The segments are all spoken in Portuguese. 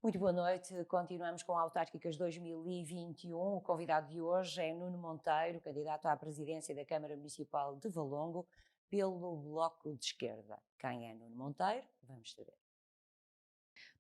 Muito boa noite. Continuamos com Autárquicas 2021. O convidado de hoje é Nuno Monteiro, candidato à presidência da Câmara Municipal de Valongo pelo Bloco de Esquerda. Quem é Nuno Monteiro? Vamos saber.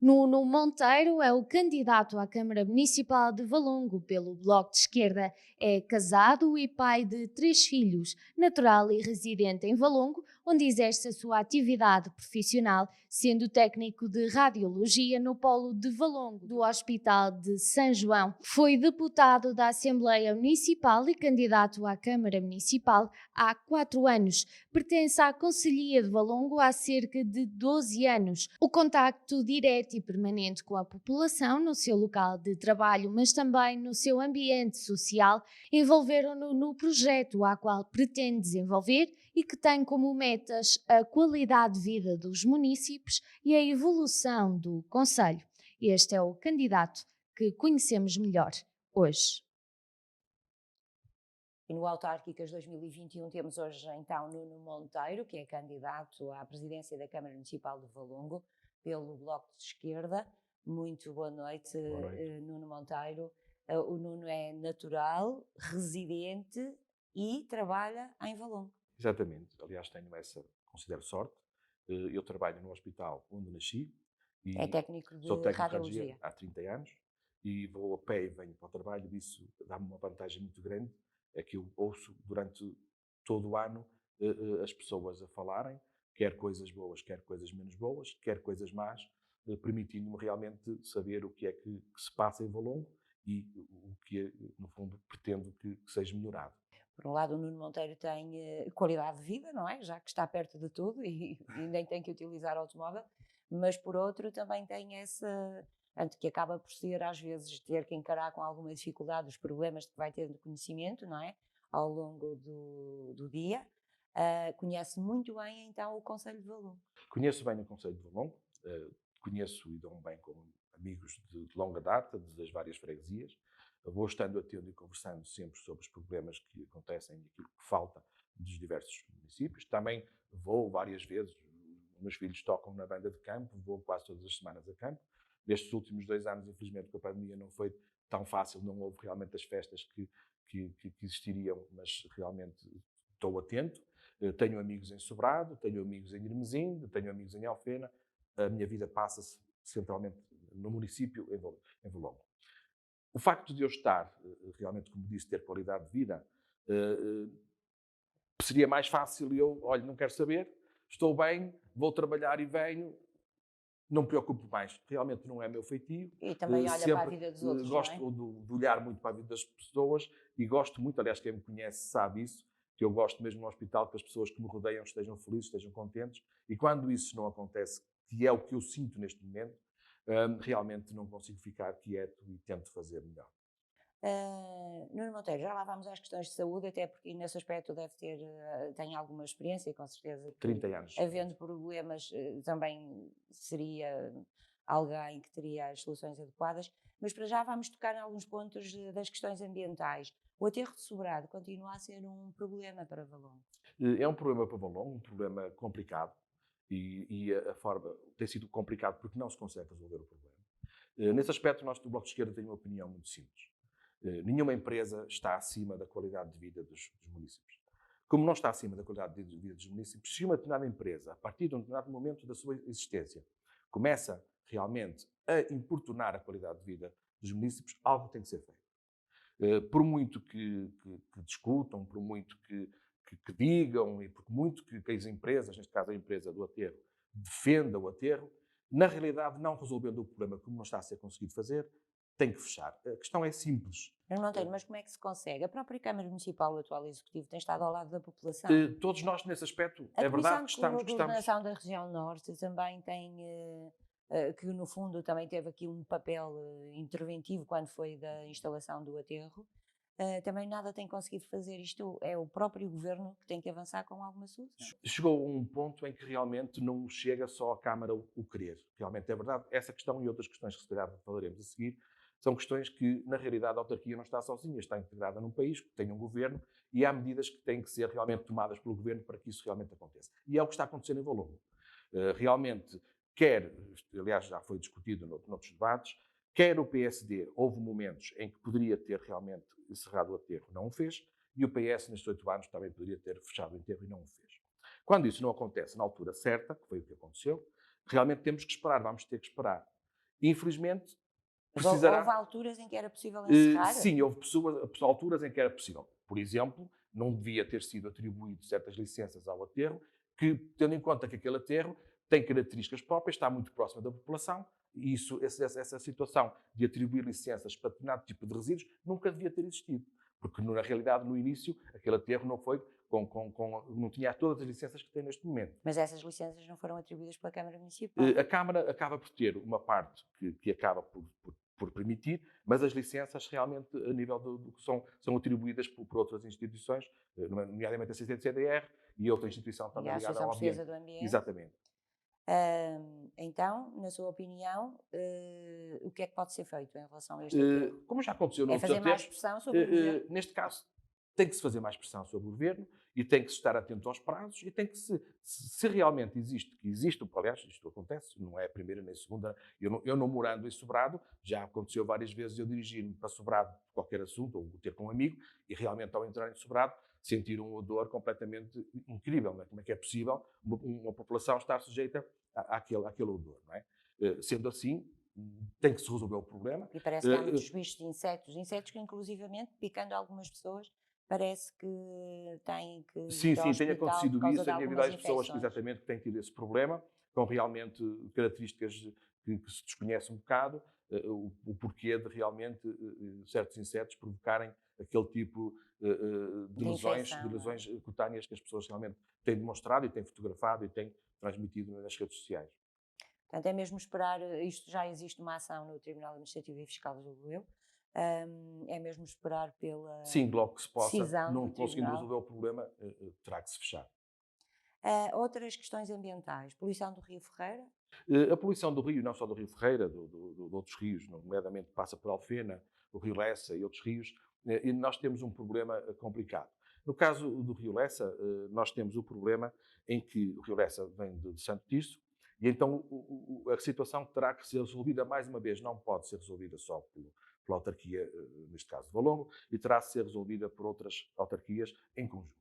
Nuno Monteiro é o candidato à Câmara Municipal de Valongo pelo Bloco de Esquerda. É casado e pai de 3 filhos, natural e residente em Valongo, onde exerce a sua atividade profissional, sendo técnico de radiologia no Polo de Valongo, do Hospital de São João. Foi deputado da Assembleia Municipal e candidato à Câmara Municipal há 4 anos. Pertence à Conselhia de Valongo há cerca de 12 anos. O contacto direto e permanente com a população no seu local de trabalho, mas também no seu ambiente social, envolveram-no no projeto a qual pretende desenvolver e que tem como metas a qualidade de vida dos munícipes e a evolução do concelho. Este é o candidato que conhecemos melhor hoje. E no Autárquicas 2021 temos hoje então Nuno Monteiro, que é candidato à presidência da Câmara Municipal de Valongo pelo Bloco de Esquerda. Muito boa noite, Boa noite. Nuno Monteiro. O Nuno é natural, residente e trabalha em Valongo. Exatamente. Aliás, tenho essa, considero sorte. Eu trabalho no hospital onde nasci É e técnico de sou técnico de radiologia. radiologia há 30 anos e vou a pé e venho para o trabalho. Isso dá-me uma vantagem muito grande, é que eu ouço durante todo o ano as pessoas a falarem, quer coisas boas, quer coisas menos boas, quer coisas más, permitindo-me realmente saber o que é que se passa em Valongo e o que, no fundo, pretendo que seja melhorado. Por um lado, o Nuno Monteiro tem qualidade de vida, não é? Já que está perto de tudo e nem tem que utilizar automóvel, mas por outro também tem essa, que acaba por ser às vezes ter que encarar com alguma dificuldade os problemas de que vai ter de conhecimento, não é? Ao longo do dia. Conhece muito bem então o Concelho de Valongo. Conheço bem o Concelho de Valongo, conheço e dou-me bem com amigos de longa data, das várias freguesias. Vou estando atento e conversando sempre sobre os problemas que acontecem e aquilo que falta dos diversos municípios. Também vou várias vezes, os meus filhos tocam na banda de campo, vou quase todas as semanas a campo. Nestes últimos 2 anos, infelizmente, com a pandemia não foi tão fácil, não houve realmente as festas que existiriam, mas realmente estou atento. Tenho amigos em Sobrado, tenho amigos em Irmesinde, tenho amigos em Alfena. A minha vida passa-se centralmente no município, em Valongo. O facto de eu estar, realmente, como disse, ter qualidade de vida, seria mais fácil eu, olha, não quero saber, estou bem, vou trabalhar e venho, não me preocupo mais. Realmente não é meu feitio. E também olha para a Sempre vida dos outros, gosto não é? de olhar muito para a vida das pessoas e gosto muito, aliás, quem me conhece sabe isso, que eu gosto mesmo no hospital que as pessoas que me rodeiam estejam felizes, estejam contentes, e quando isso não acontece, que é o que eu sinto neste momento, realmente não consigo ficar quieto e tento fazer melhor. Nuno Monteiro, já lá vamos às questões de saúde, até porque nesse aspecto deve ter, tem alguma experiência, com certeza que 30 anos. havendo problemas também seria alguém que teria as soluções adequadas, mas para já vamos tocar em alguns pontos das questões ambientais. O aterro de Sobrado continua a ser um problema para Valongo. É um problema para Valongo, um problema complicado, e a forma tem sido complicado porque não se consegue resolver o problema. Nesse aspecto, nós do Bloco de Esquerda temos uma opinião muito simples. Nenhuma empresa está acima da qualidade de vida dos municípios. Como não está acima da qualidade de vida dos municípios, se uma determinada empresa, a partir de um determinado momento da sua existência, começa realmente a importunar a qualidade de vida dos municípios, algo tem que ser feito. Por muito que discutam, por muito que digam e por muito que as empresas, neste caso a empresa do aterro, defenda o aterro, na realidade, não resolvendo o problema como não está a ser conseguido fazer, tem que fechar. A questão é simples. Nuno Monteiro, mas como é que se consegue? A própria Câmara Municipal, o atual Executivo, tem estado ao lado da população. Todos nós, nesse aspecto, A é Comissão verdade que de estamos... Coordenação da Região Norte também tem, que no fundo também teve aqui um papel interventivo quando foi da instalação do aterro. Também nada tem conseguido fazer. Isto é o próprio Governo que tem que avançar com alguma solução. Chegou a um ponto em que realmente não chega só à Câmara o querer. Realmente é verdade. Essa questão e outras questões que se calhar falaremos a seguir são questões que, na realidade, a autarquia não está sozinha, está integrada num país que tem um governo e há medidas que têm que ser realmente tomadas pelo governo para que isso realmente aconteça. E é o que está acontecendo em Valongo. Realmente, quer, aliás já foi discutido noutros debates, quer o PSD, houve momentos em que poderia ter realmente encerrado o aterro, não o fez, e o PS, nestes 8 anos, também poderia ter fechado o enterro e não o fez. Quando isso não acontece na altura certa, que foi o que aconteceu, realmente temos que esperar, vamos ter que esperar. Infelizmente, Mas precisará... houve alturas em que era possível encerrar? Sim, houve alturas em que era possível. Por exemplo, não devia ter sido atribuído certas licenças ao aterro, que, tendo em conta que aquele aterro tem características próprias, está muito próximo da população, e essa situação de atribuir licenças para determinado tipo de resíduos nunca devia ter existido. Porque, na realidade, no início, aquele aterro não foi não tinha todas as licenças que tem neste momento. Mas essas licenças não foram atribuídas pela Câmara Municipal? A Câmara acaba por ter uma parte que acaba por permitir, mas as licenças realmente, a nível do que são atribuídas por outras instituições, nomeadamente a CCDR e outra instituição também ligada ao ambiente. Do Ambiente. Exatamente. Então, na sua opinião, o que é que pode ser feito em relação a este aterro? Como já aconteceu É noutros fazer mais aterros, pressão sobre o governo? neste caso, tem que se fazer mais pressão sobre o governo e tem que se estar atento aos prazos e tem que se realmente existe, aliás, isto acontece, não é a primeira nem a segunda, eu não morando em Sobrado, já aconteceu várias vezes eu dirigir-me para Sobrado por qualquer assunto, ou ter com um amigo, e realmente ao entrar em Sobrado, sentir um odor completamente incrível, não é? Como é que é possível uma população estar sujeita àquele odor, não é? Sendo assim, tem que se resolver o problema. E parece que há muitos bichos de insetos que inclusivamente, picando algumas pessoas, parece que têm que Sim, ir ao tem hospital acontecido por causa isso, de tem havido algumas várias pessoas infecções. exatamente que têm tido esse problema, com realmente características que se desconhece um bocado, o porquê de realmente certos insetos provocarem aquele tipo de lesões cutâneas que as pessoas realmente têm demonstrado e têm fotografado e têm transmitido nas redes sociais. Portanto, é mesmo esperar, isto já existe uma ação no Tribunal Administrativo e Fiscal, julgo eu, é mesmo esperar pela Sim, logo que se possa, decisão não do conseguindo Tribunal. resolver o problema, terá que se fechar. Outras questões ambientais, poluição do Rio Ferreira? A poluição do rio, não só do Rio Ferreira, de outros rios, nomeadamente passa por Alfena, o Rio Lessa e outros rios, e nós temos um problema complicado. No caso do Rio Lessa, nós temos o problema em que o Rio Lessa vem de Santo Tirso, e então a situação terá que ser resolvida mais uma vez, não pode ser resolvida só pela autarquia, neste caso de Valongo, e terá de ser resolvida por outras autarquias em conjunto.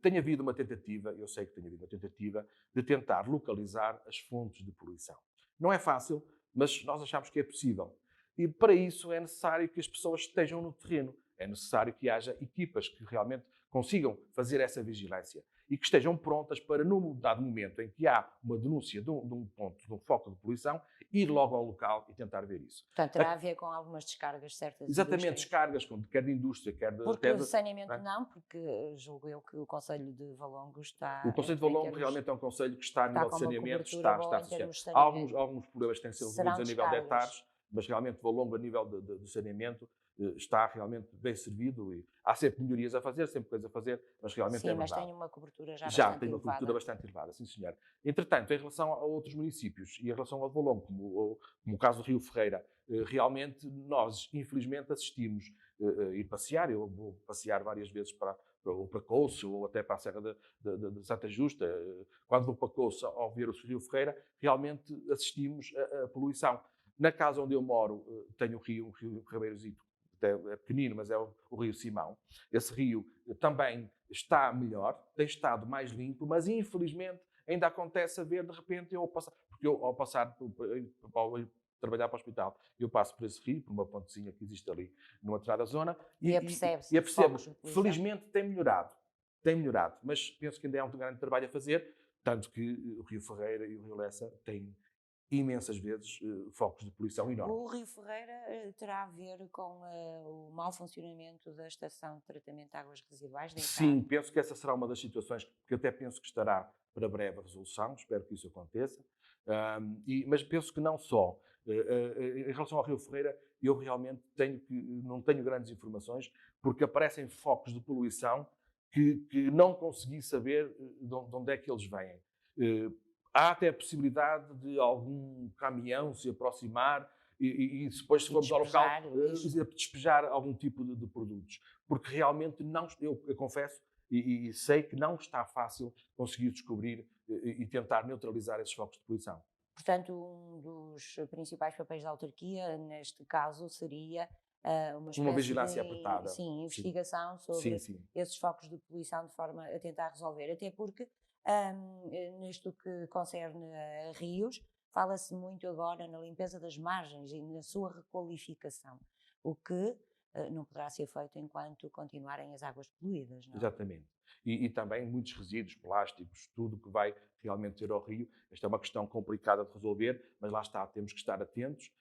Tem havido uma tentativa, eu sei que tem havido uma tentativa, de tentar localizar as fontes de poluição. Não é fácil, mas nós achamos que é possível. E para isso é necessário que as pessoas estejam no terreno. É necessário que haja equipas que realmente consigam fazer essa vigilância e que estejam prontas para, num dado momento em que há uma denúncia de um ponto, de um foco de poluição, ir logo ao local e tentar ver isso. Portanto, terá a ver com algumas descargas certas. Exatamente, descargas, quer de indústria, quer de... Porque de saneamento não, porque julgo eu que o Concelho de Valongo está... O Concelho de Valongo realmente é um concelho que está a nível de saneamento, está associado. Há alguns problemas que têm que ser resolvidos a nível de hectares, mas realmente Valongo, a nível de saneamento, está realmente bem servido e há sempre melhorias a fazer, sempre coisas a fazer, mas realmente é verdade. Sim, mas tem uma cobertura já tem uma cobertura bastante elevada, sim senhor. Entretanto, em relação a outros municípios e em relação ao Valongo, como o caso do Rio Ferreira, realmente nós, infelizmente, assistimos ir passear, eu vou passear várias vezes para Couço ou até para a Serra de Santa Justa. Quando vou para Couço, ao ver o Rio Ferreira, realmente assistimos a poluição. Na casa onde eu moro, tenho um rio Ribeirozito, é pequenino, mas é o Rio Simão. Esse rio também está melhor, tem estado mais limpo, mas infelizmente ainda acontece a ver, de repente, porque eu ao passar para trabalhar para o hospital, eu passo por esse rio, por uma pontezinha que existe ali numa determinada zona, e apercebo. Felizmente tem melhorado, mas penso que ainda há um grande trabalho a fazer, tanto que o Rio Ferreira e o Rio Lessa têm imensas vezes focos de poluição enormes. O Rio Ferreira terá a ver com o mau funcionamento da estação de tratamento de águas residuais? Sim, penso que essa será uma das situações que até penso que estará para breve a resolução, espero que isso aconteça, mas penso que não só. Em relação ao Rio Ferreira, eu realmente não tenho grandes informações, porque aparecem focos de poluição que não consegui saber de onde é que eles vêm. Há até a possibilidade de algum caminhão se aproximar e depois, se formos ao local, despejar algum tipo de produtos. Porque realmente eu confesso e sei que não está fácil conseguir descobrir e tentar neutralizar esses focos de poluição. Portanto, um dos principais papéis da autarquia, neste caso, seria uma Uma espécie vigilância de apertada. sim, Sim, investigação sim, sobre sim. esses focos de poluição de forma a tentar resolver. Até porque, nisto que concerne a rios, fala-se muito agora na limpeza das margens e na sua requalificação, o que não poderá ser feito enquanto continuarem as águas poluídas, não é? Exatamente. E também muitos resíduos plásticos, tudo que vai realmente ter ao rio. Esta é uma questão complicada de resolver, mas lá está, temos que estar atentos.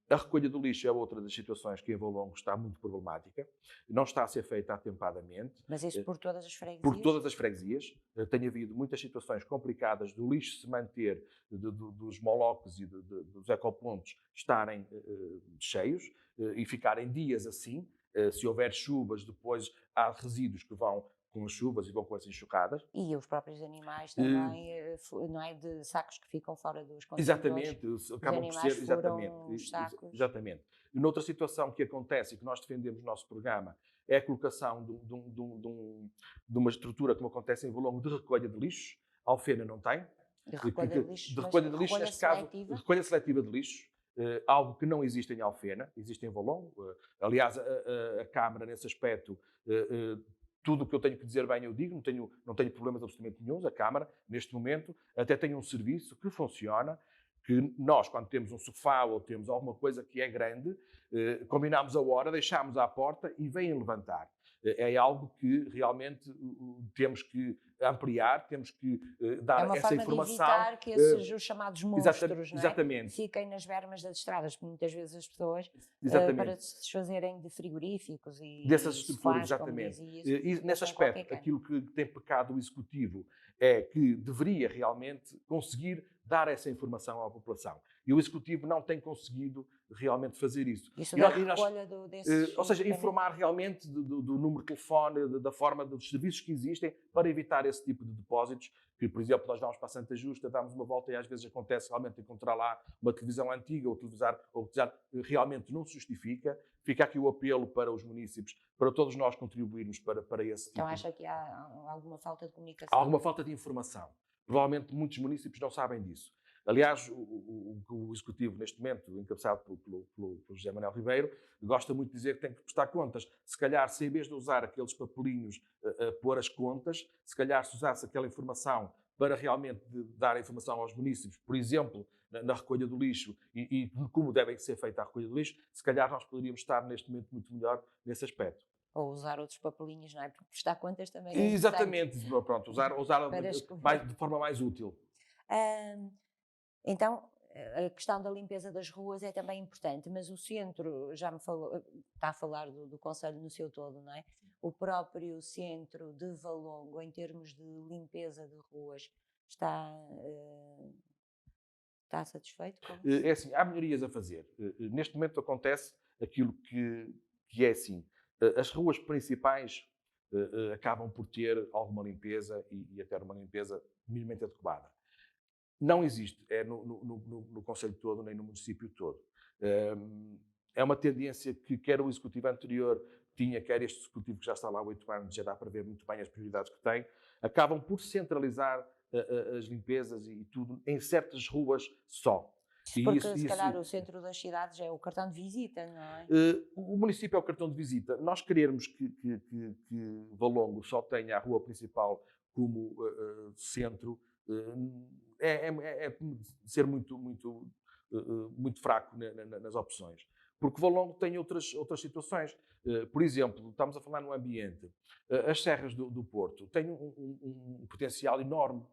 A recolha do lixo é outra das situações que em Valongo está muito problemática. Não está a ser feita atempadamente. Mas isso por todas as Por freguesias? todas as freguesias. Tem havido muitas situações complicadas do lixo se manter, dos molocos e dos ecopontos estarem cheios e ficarem dias assim. Se houver chuvas, depois há resíduos que vão com as chuvas e vão com as enxurradas. E os próprios animais também, não é? De sacos que ficam fora dos contentores. Exatamente, acabam por animais ser, exatamente, furam os sacos. exatamente. E noutra situação que acontece e que nós defendemos no nosso programa é a colocação de uma estrutura, como acontece em Valongo, de recolha de lixos. A Alfena não tem. De recolha de lixo, De recolha de lixo, recolha neste caso, seletiva? recolha seletiva de lixo, algo que não existe em Alfena, existe em Valongo. Aliás, a Câmara, nesse aspecto, tudo o que eu tenho que dizer bem eu digo, não tenho problemas absolutamente nenhum. A Câmara, neste momento, até tem um serviço que funciona, que nós, quando temos um sofá ou temos alguma coisa que é grande, combinamos a hora, deixamos à porta e vêm levantar. É algo que realmente temos que ampliar, temos que dar essa informação. É uma forma de evitar que esses os chamados monstros, não é? Exatamente. Fiquem nas bermas das estradas, porque muitas vezes as pessoas, para se desfazerem de frigoríficos e dessas estruturas, sofás, como exatamente. dizia isso, E nesse aspecto, aquilo que tem pecado o Executivo é que deveria realmente conseguir dar essa informação à população. E o Executivo não tem conseguido realmente fazer isso. Isso da recolha desses... Ou seja, informar realmente do número de telefone, da forma dos serviços que existem para evitar esse tipo de depósitos, que, por exemplo, nós vamos para a Santa Justa, damos uma volta e às vezes acontece realmente encontrar lá uma televisão antiga ou utilizar realmente não se justifica. Fica aqui o apelo para os munícipes, para todos nós contribuirmos para esse tipo. Então acha que há alguma falta de comunicação? Há alguma falta de informação. Provavelmente muitos munícipes não sabem disso. Aliás, o Executivo, neste momento, encabeçado pelo José Manuel Ribeiro, gosta muito de dizer que tem que prestar contas. Se calhar, se em vez de usar aqueles papelinhos a pôr as contas, se calhar se usasse aquela informação para realmente dar a informação aos munícipes, por exemplo, na recolha do lixo e como deve ser feita a recolha do lixo, se calhar nós poderíamos estar neste momento muito melhor nesse aspecto. Ou usar outros papelinhos, não é? Porque prestar contas também é exatamente, pronto, usar de forma mais útil. Então, a questão da limpeza das ruas é também importante, mas o centro, já me falou, está a falar do concelho no seu todo, não é? O próprio centro de Valongo, em termos de limpeza de ruas, está satisfeito com isso? É assim, há melhorias a fazer. Neste momento acontece aquilo que é assim. As ruas principais acabam por ter alguma limpeza e até uma limpeza minimamente adequada. Não existe, no concelho todo, nem no município todo. É uma tendência que quer o Executivo anterior tinha, quer este Executivo que já está lá há 8 anos, já dá para ver muito bem as prioridades que tem, acabam por centralizar as limpezas e tudo em certas ruas só. Porque se calhar o centro das cidades é o cartão de visita, não é? O município é o cartão de visita. Nós querermos que Valongo só tenha a rua principal como centro, é ser muito fraco nas opções. Porque Valongo tem outras situações. Por exemplo, estamos a falar no ambiente. As serras do Porto têm um potencial enorme.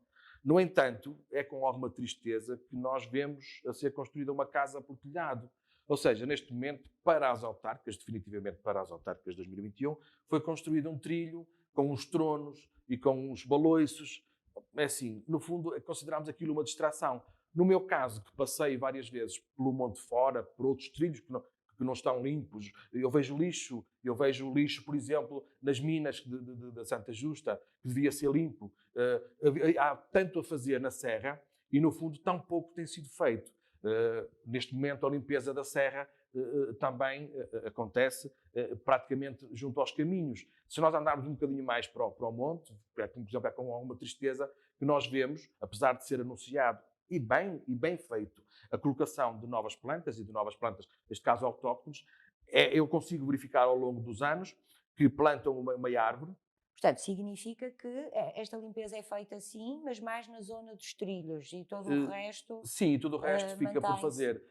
No entanto, é com alguma tristeza que nós vemos a ser construída uma casa por telhado. Ou seja, neste momento, para as autárquicas, definitivamente para as autárquicas de 2021, foi construído um trilho com uns tronos e com uns baloiços. É assim, no fundo, consideramos aquilo uma distração. No meu caso, que passei várias vezes pelo Monte Fora, por outros trilhos que não estão limpos, eu vejo lixo, por exemplo, nas minas da Santa Justa, que devia ser limpo. Há tanto a fazer na Serra e, no fundo, tão pouco tem sido feito. Neste momento, a limpeza da Serra também acontece praticamente junto aos caminhos. Se nós andarmos um bocadinho mais para o monte, por exemplo, é com alguma tristeza que nós vemos, apesar de ser anunciado e bem feito a colocação de novas plantas e de novas plantas, neste caso autóctones, eu consigo verificar ao longo dos anos que plantam uma árvore. Portanto, significa que esta limpeza é feita sim, mas mais na zona dos trilhos e todo o resto. Sim, tudo o resto fica por fazer.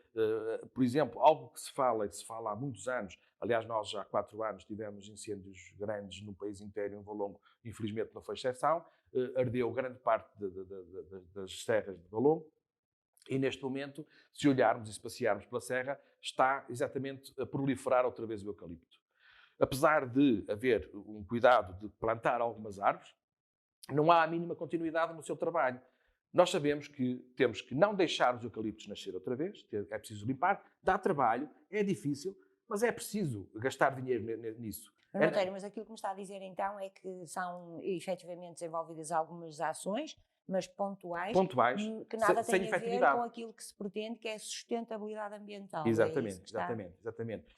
Por exemplo, algo que se fala há muitos anos, aliás, nós já há 4 anos tivemos incêndios grandes no país inteiro, em Valongo, infelizmente não foi exceção, ardeu grande parte das serras de Valongo, e neste momento, se olharmos e se passearmos pela serra, está exatamente a proliferar outra vez o eucalipto. Apesar de haver um cuidado de plantar algumas árvores, não há a mínima continuidade no seu trabalho. Nós sabemos que temos que não deixar os eucaliptos nascer outra vez, é preciso limpar, dá trabalho, é difícil, mas é preciso gastar dinheiro nisso. Monteiro, mas aquilo que me está a dizer então é que são efetivamente desenvolvidas algumas ações, mas pontuais que nada têm a ver com aquilo que se pretende, que é a sustentabilidade ambiental. Exatamente.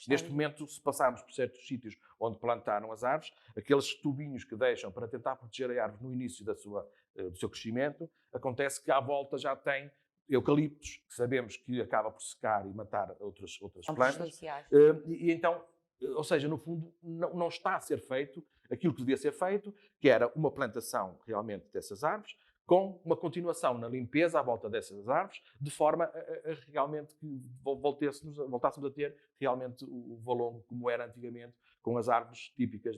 Neste momento, se passarmos por certos sítios onde plantaram as árvores, aqueles tubinhos que deixam para tentar proteger a árvore no início do seu crescimento, acontece que à volta já tem eucaliptos, que sabemos que acaba por secar e matar outras plantas. E então, ou seja, no fundo, não está a ser feito aquilo que devia ser feito, que era uma plantação realmente dessas árvores, com uma continuação na limpeza à volta dessas árvores, de forma a realmente que voltássemos a ter realmente o Valongo como era antigamente, com as árvores típicas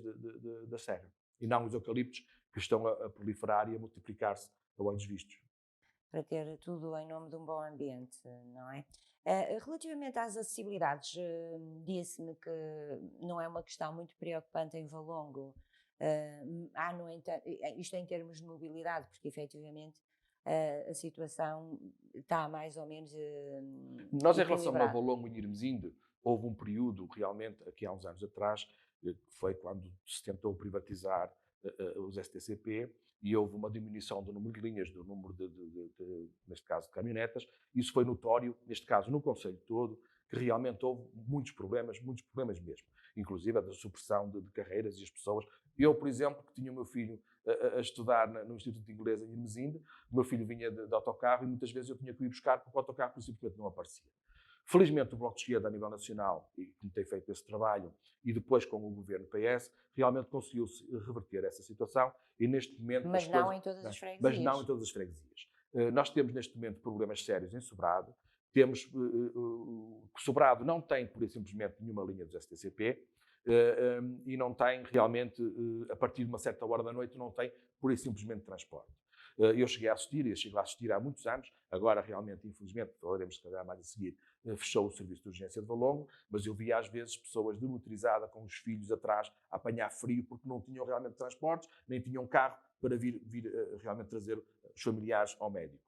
da serra, e não os eucaliptos que estão a proliferar e a multiplicar-se a olhos vistos. Para ter tudo em nome de um bom ambiente, não é? Relativamente às acessibilidades, disse-me que não é uma questão muito preocupante em Valongo. Há, no entanto, isto em termos de mobilidade, porque efetivamente a situação está mais ou menos Nós, em relação a Valongo e Irmesinde, houve um período, realmente, aqui há uns anos atrás, que foi quando se tentou privatizar os STCP, e houve uma diminuição do número de linhas, do número neste caso, de caminhonetas. Isso foi notório, neste caso, no concelho todo, que realmente houve muitos problemas mesmo. Inclusive a da supressão de carreiras e as pessoas. Eu, por exemplo, que tinha o meu filho a estudar no Instituto de Inglês em Irmesinde, o meu filho vinha de autocarro e muitas vezes eu tinha que ir buscar porque o autocarro simplesmente não aparecia. Felizmente o Bloco de Esquerda a nível nacional, e que tem feito esse trabalho, e depois com o governo PS, realmente conseguiu-se reverter essa situação e neste momento... Mas não em todas as freguesias. Mas não em todas as freguesias. Nós temos neste momento problemas sérios em Sobrado. Temos Sobrado não tem, pura e simplesmente, nenhuma linha dos STCP e não tem realmente, a partir de uma certa hora da noite, não tem pura e simplesmente transporte. Eu chego a assistir há muitos anos, agora realmente, infelizmente, falaremos se calhar mais a seguir, fechou o serviço de urgência de Valongo, mas eu via às vezes pessoas de motorizada com os filhos atrás a apanhar frio porque não tinham realmente transportes, nem tinham carro para vir realmente trazer os familiares ao médico.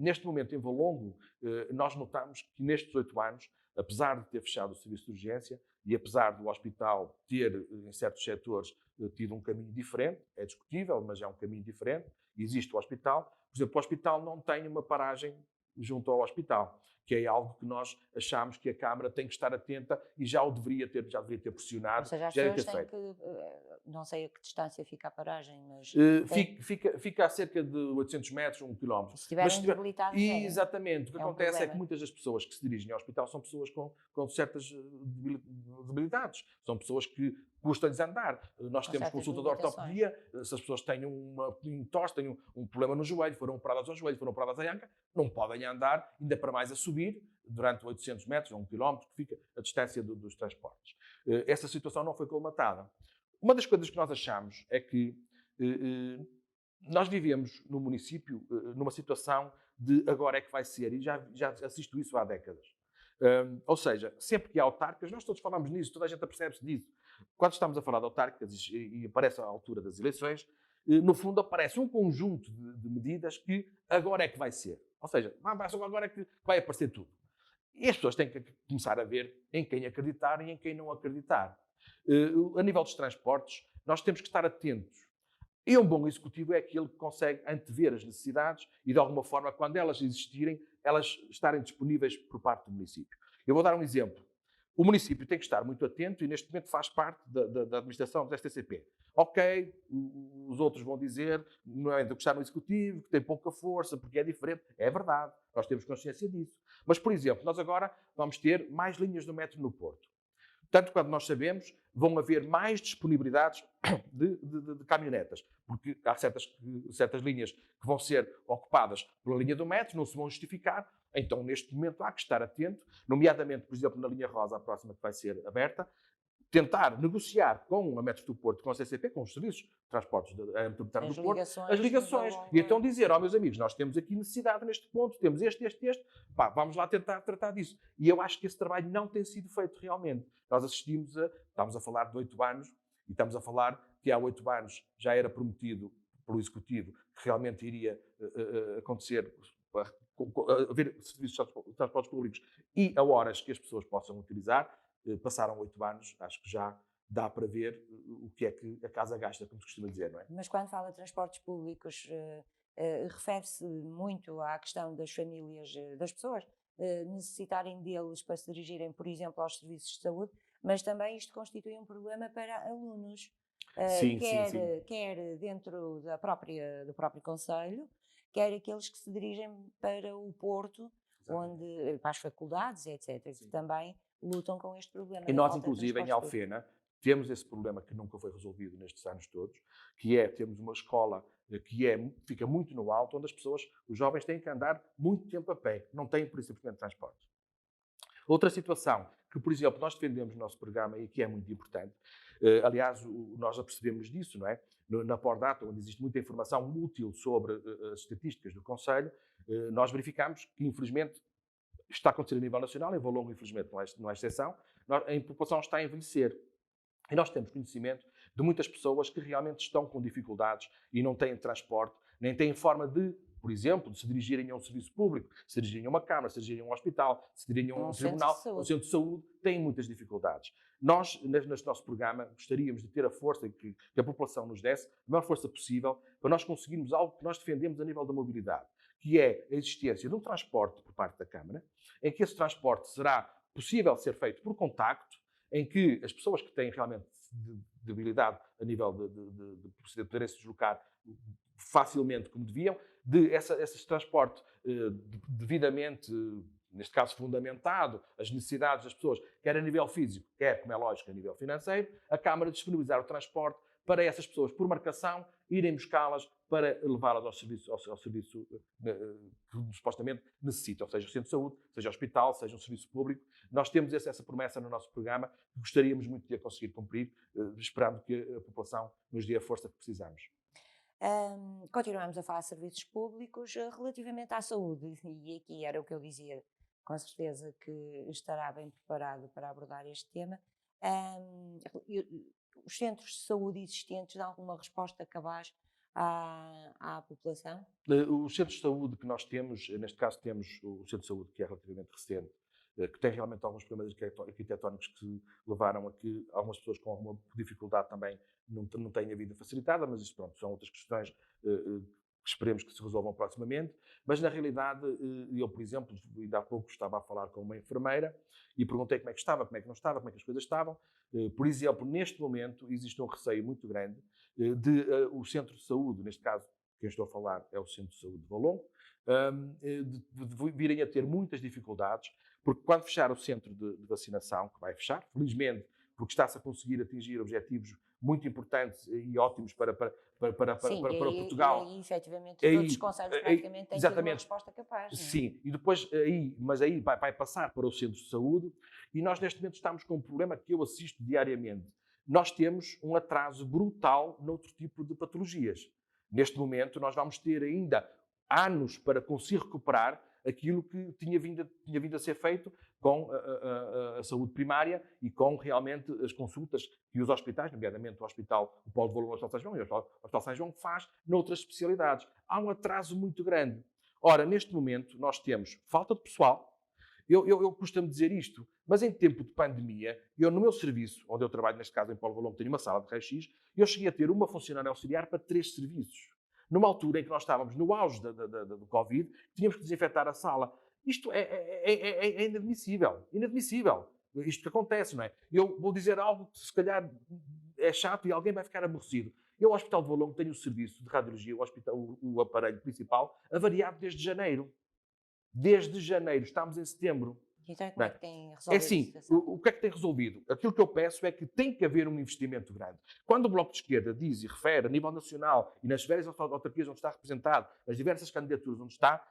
Neste momento, em Valongo, nós notamos que nestes 8 anos, apesar de ter fechado o serviço de urgência e apesar do hospital ter, em certos setores, tido um caminho diferente, é discutível, mas é um caminho diferente, existe o hospital. Por exemplo, o hospital não tem uma paragem junto ao hospital, que é algo que nós achamos que a Câmara tem que estar atenta e já deveria ter pressionado. Ou seja, as pessoas têm que, não sei a que distância fica a paragem, mas... Fica a cerca de 800 metros, 1 quilómetro. Se estiverem debilitados... Exatamente. O que acontece é que muitas das pessoas que se dirigem ao hospital são pessoas com certas debilidades. São pessoas que custam-lhes andar. Nós temos consulta de ortopedia, se as pessoas têm um tosse, têm um problema no joelho, foram operadas ao joelho, foram operadas à anca, não podem andar, ainda para mais a subir, durante 800 metros ou 1 quilómetro, que fica a distância dos transportes. Essa situação não foi colmatada. Uma das coisas que nós achamos é que nós vivemos no município numa situação de agora é que vai ser, e já assisto isso há décadas. Ou seja, sempre que há autárquicas, nós todos falamos nisso, toda a gente apercebe-se disso. Quando estamos a falar de autárquicas e aparece a altura das eleições, no fundo aparece um conjunto de medidas que agora é que vai ser. Ou seja, agora é que vai aparecer tudo. E as pessoas têm que começar a ver em quem acreditar e em quem não acreditar. A nível dos transportes, nós temos que estar atentos. E um bom executivo é aquele que consegue antever as necessidades e, de alguma forma, quando elas existirem, elas estarem disponíveis por parte do município. Eu vou dar um exemplo. O município tem que estar muito atento e neste momento faz parte da administração do STCP. Ok, os outros vão dizer não é do que está no Executivo, que tem pouca força, porque é diferente. É verdade, nós temos consciência disso. Mas, por exemplo, nós agora vamos ter mais linhas do metro no Porto. Tanto quanto nós sabemos, vão haver mais disponibilidades de caminhonetas, porque há certas linhas que vão ser ocupadas pela linha do metro, não se vão justificar. Então, neste momento, há que estar atento, nomeadamente, por exemplo, na linha rosa, a próxima que vai ser aberta, tentar negociar com a Metros do Porto, com a CCP, com os serviços de transportes metropolitanos do Porto, as ligações. E então dizer, meus amigos, nós temos aqui necessidade neste ponto, temos este, pá, vamos lá tentar tratar disso. E eu acho que esse trabalho não tem sido feito realmente. Nós estamos a falar de 8 anos, e estamos a falar que há 8 anos já era prometido pelo Executivo que realmente iria acontecer, haver serviços de transportes públicos e a horas que as pessoas possam utilizar. Passaram 8 anos, acho que já dá para ver o que é que a casa gasta, como se costuma dizer, não é? Mas quando fala de transportes públicos, refere-se muito à questão das famílias, das pessoas, necessitarem deles para se dirigirem, por exemplo, aos serviços de saúde, mas também isto constitui um problema para alunos, Sim. quer dentro do próprio concelho, quer aqueles que se dirigem para o Porto, para as faculdades, etc., que também lutam com este problema. E nós, inclusive, em Alfena, temos esse problema que nunca foi resolvido nestes anos todos, que é, temos uma escola que fica muito no alto, onde os jovens têm que andar muito tempo a pé, não têm, por isso, simplesmente transporte. Outra situação que, por exemplo, nós defendemos no nosso programa e que é muito importante, aliás, nós apercebemos disso, não é? Na Pordata, onde existe muita informação útil sobre as estatísticas do Conselho, nós verificamos que, infelizmente, está a acontecer a nível nacional, em Valongo, infelizmente, não é exceção, a população está a envelhecer. E nós temos conhecimento de muitas pessoas que realmente estão com dificuldades e não têm transporte, nem têm forma de, por exemplo, de se dirigirem a um serviço público, se dirigirem a uma câmara, se dirigirem a um hospital, se dirigirem a um tribunal, a um centro de saúde, têm muitas dificuldades. Nós, neste nosso programa, gostaríamos de ter a força que a população nos desse, a maior força possível, para nós conseguirmos algo que nós defendemos a nível da mobilidade, que é a existência de um transporte por parte da Câmara, em que esse transporte será possível ser feito por contacto, em que as pessoas que têm realmente debilidade a nível de poderem se deslocar facilmente como deviam, esse transporte devidamente, neste caso fundamentado, as necessidades das pessoas, quer a nível físico, quer, como é lógico, a nível financeiro, a Câmara disponibilizar o transporte para essas pessoas, por marcação, irem buscá-las para levá-las ao serviço que supostamente necessitam, seja o centro de saúde, seja o hospital, seja um serviço público. Nós temos essa promessa no nosso programa que gostaríamos muito de a conseguir cumprir, esperando que a população nos dê a força que precisamos. Continuamos a falar de serviços públicos relativamente à saúde, e aqui era o que eu dizia, com certeza que estará bem preparado para abordar este tema. Os centros de saúde existentes dão alguma resposta cabaz à população? Os centros de saúde que nós temos, neste caso temos o centro de saúde que é relativamente recente, que tem realmente alguns problemas arquitetónicos que levaram a que algumas pessoas com alguma dificuldade também não tenham a vida facilitada, mas isso, pronto, são outras questões que esperemos que se resolvam proximamente. Mas, na realidade, eu, por exemplo, ainda há pouco estava a falar com uma enfermeira e perguntei como é que estava, como é que não estava, como é que as coisas estavam. Por exemplo, neste momento, existe um receio muito grande o centro de saúde, neste caso, quem estou a falar é o Centro de Saúde de Valongo, de virem a ter muitas dificuldades, porque quando fechar o centro de vacinação, que vai fechar, felizmente, porque está-se a conseguir atingir objetivos muito importantes e ótimos para Portugal. E aí, efetivamente, todos os conselhos praticamente têm tido uma resposta capaz. Não é? Sim, e depois mas aí vai passar para o centro de saúde e nós neste momento estamos com um problema que eu assisto diariamente. Nós temos um atraso brutal noutro tipo de patologias. Neste momento nós vamos ter ainda anos para conseguir recuperar aquilo que tinha vindo a ser feito com a saúde primária e com realmente as consultas que os hospitais, nomeadamente o Polo de Valongo, o Hospital São João e o Hospital São João faz noutras especialidades. Há um atraso muito grande. Ora, neste momento nós temos falta de pessoal. Eu costumo dizer isto, mas em tempo de pandemia, eu no meu serviço, onde eu trabalho, neste caso em Polo de Valongo, tenho uma sala de raio-x, eu cheguei a ter uma funcionária auxiliar para 3 serviços. Numa altura em que nós estávamos no auge do Covid, tínhamos que desinfetar a sala. Isto é inadmissível. Inadmissível. isto que acontece, não é? Eu vou dizer algo que se calhar é chato e alguém vai ficar aborrecido. Eu, ao Hospital de Valongo, tenho o serviço de radiologia, o aparelho principal, avariado desde janeiro. Desde janeiro, estamos em setembro. Então, como Não é é? que tem É resolvido a assim, situação? o que é que tem resolvido? Aquilo que eu peço é que tem que haver um investimento grande. Quando o Bloco de Esquerda diz e refere a nível nacional e nas diversas autarquias onde está representado, nas diversas candidaturas onde está,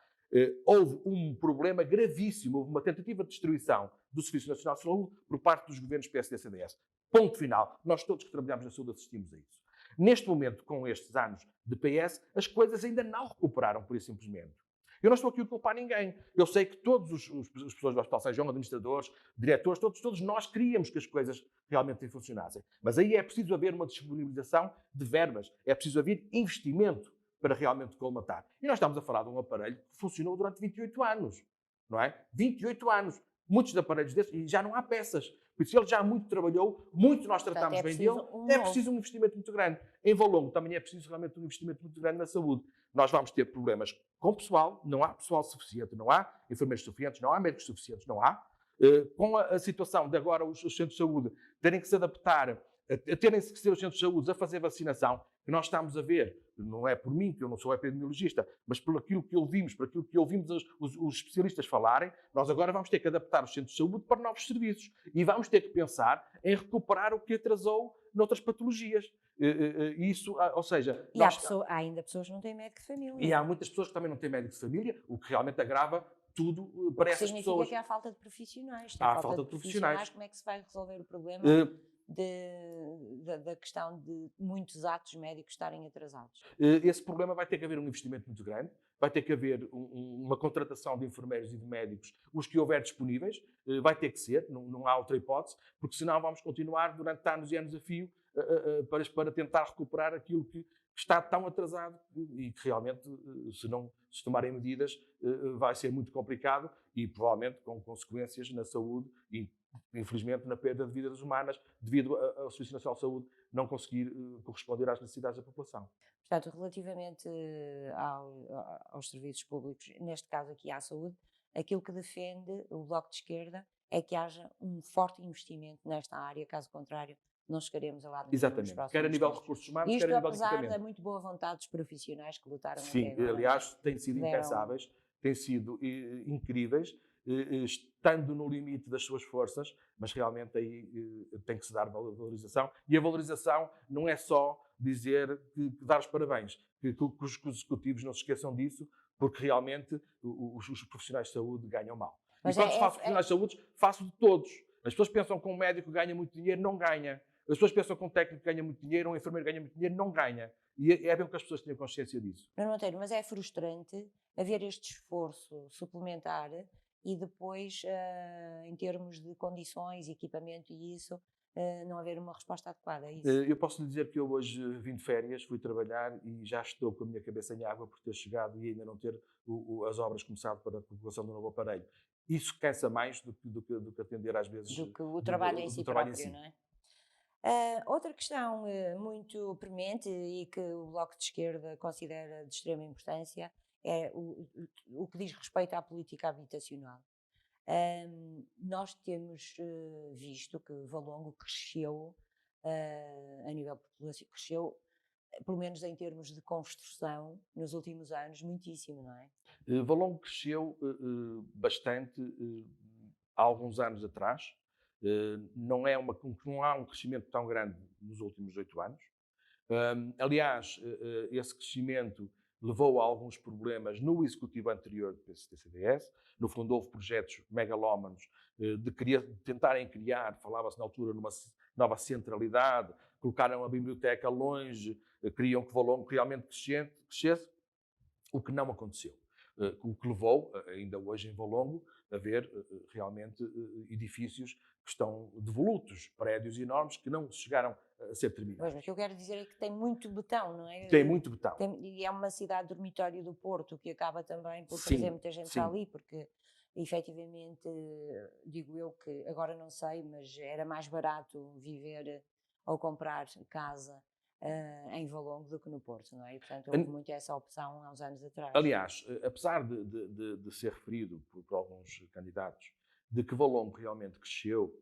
houve um problema gravíssimo, houve uma tentativa de destruição do Serviço Nacional de Saúde por parte dos governos PSD-CDS. Ponto final. Nós todos que trabalhamos na saúde assistimos a isso. Neste momento, com estes anos de PS, as coisas ainda não recuperaram, por isso simplesmente. Eu não estou aqui a culpar ninguém. Eu sei que todas as pessoas do Hospital São João, administradores, diretores, todos nós queríamos que as coisas realmente funcionassem. Mas aí é preciso haver uma disponibilização de verbas, é preciso haver investimento para realmente colmatar. E nós estamos a falar de um aparelho que funcionou durante 28 anos, não é? 28 anos. Muitos de aparelhos desses, e já não há peças. Por isso ele já muito trabalhou, muito nós tratamos bem dele, é preciso um investimento muito grande. Em Valongo também é preciso realmente um investimento muito grande na saúde. Nós vamos ter problemas com pessoal, não há pessoal suficiente, não há enfermeiros suficientes, não há médicos suficientes, não há. Com a situação de agora os centros de saúde terem que se adaptar, a terem que ser os centros de saúde a fazer vacinação, que nós estamos a ver, não é por mim, que eu não sou epidemiologista, mas por aquilo que ouvimos, por aquilo que ouvimos os especialistas falarem, nós agora vamos ter que adaptar os centros de saúde para novos serviços e vamos ter que pensar em recuperar o que atrasou noutras patologias. Isso, ou seja... Há ainda pessoas que não têm médico de família. E há muitas pessoas que também não têm médico de família, o que realmente agrava tudo para essas pessoas. Significa que há falta de profissionais. Há falta de profissionais. Como é que se vai resolver o problema da questão de muitos atos médicos estarem atrasados? Esse problema vai ter que haver um investimento muito grande, vai ter que haver uma contratação de enfermeiros e de médicos, os que houver disponíveis, vai ter que ser, não há outra hipótese, porque senão vamos continuar durante anos e anos a fio para tentar recuperar aquilo que está tão atrasado e que realmente, se tomarem medidas, vai ser muito complicado e provavelmente com consequências na saúde e, infelizmente, na perda de vidas humanas devido ao Serviço Nacional de Saúde não conseguir corresponder às necessidades da população. Portanto, relativamente aos serviços públicos, neste caso aqui à saúde, aquilo que defende o Bloco de Esquerda é que haja um forte investimento nesta área, caso contrário, não chegaremos a lado nenhum. Exatamente, quer a nível de recursos humanos, quer a nível de apesar equipamento. da muito boa vontade dos profissionais que lutaram Sim, até agora. aliás, têm sido impensáveis, têm sido incríveis, estando no limite das suas forças, mas realmente aí tem que se dar valorização. E a valorização não é só dizer que dar os parabéns, que os executivos não se esqueçam disso, porque realmente os profissionais de saúde ganham mal. Mas e quando se faz profissionais de saúde, faço de todos. As pessoas pensam que um médico ganha muito dinheiro, não ganha. As pessoas pensam que um técnico ganha muito dinheiro, um enfermeiro ganha muito dinheiro, não ganha. E é bem que as pessoas tenham consciência disso. Não, Monteiro, mas é frustrante haver este esforço suplementar e depois, em termos de condições, equipamento e isso, não haver uma resposta adequada a isso. Eu posso lhe dizer que eu hoje vim de férias, fui trabalhar e já estou com a minha cabeça em água por ter chegado e ainda não ter as obras começado para a colocação do novo aparelho. Isso cansa mais do que atender às vezes... Do que o trabalho em si próprio, não é? Outra questão muito premente e que o Bloco de Esquerda considera de extrema importância é o que diz respeito à política habitacional. Nós temos visto que Valongo cresceu a nível populacional, cresceu, pelo menos em termos de construção, nos últimos anos, muitíssimo, não é? Valongo cresceu bastante há alguns anos atrás. Não há um crescimento tão grande nos últimos 8 anos. Aliás, esse crescimento levou a alguns problemas no executivo anterior do PSD-CDS. No fundo, houve projetos megalómanos de tentarem criar, falava-se na altura, numa nova centralidade, colocaram a biblioteca longe, queriam que Valongo realmente crescesse, o que não aconteceu. O que levou, ainda hoje em Valongo, a ver realmente edifícios que estão devolutos, prédios enormes que não chegaram a ser terminados. Mas o que eu quero dizer é que tem muito betão, não é? Tem muito betão. E é uma cidade dormitório do Porto, que acaba também por trazer muita gente ali, porque efetivamente, digo eu que, agora não sei, mas era mais barato viver ou comprar casa em Valongo do que no Porto, não é? E, portanto, houve muito essa opção há uns anos atrás. Aliás, apesar de ser referido por alguns candidatos de que Valongo realmente cresceu,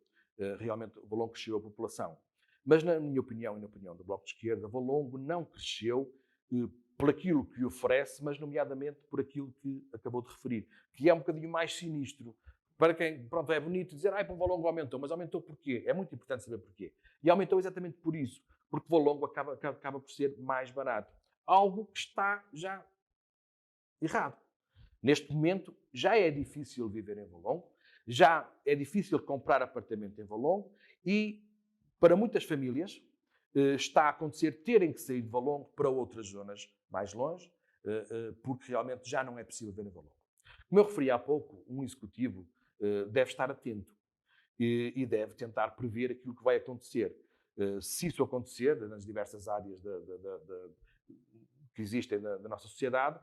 realmente Valongo cresceu a população. Mas na minha opinião e na opinião do Bloco de Esquerda, Valongo não cresceu por aquilo que oferece, mas nomeadamente por aquilo que acabou de referir, que é um bocadinho mais sinistro. Para quem, pronto, é bonito dizer, o Valongo aumentou, mas aumentou porquê? É muito importante saber porquê. E aumentou exatamente por isso, porque Valongo acaba por ser mais barato. Algo que está já errado. Neste momento, já é difícil viver em Valongo, já é difícil comprar apartamento em Valongo e, para muitas famílias, está a acontecer terem que sair de Valongo para outras zonas mais longe, porque realmente já não é possível viver em Valongo. Como eu referi há pouco, um executivo deve estar atento e deve tentar prever aquilo que vai acontecer. Se isso acontecer, nas diversas áreas que existem na nossa sociedade,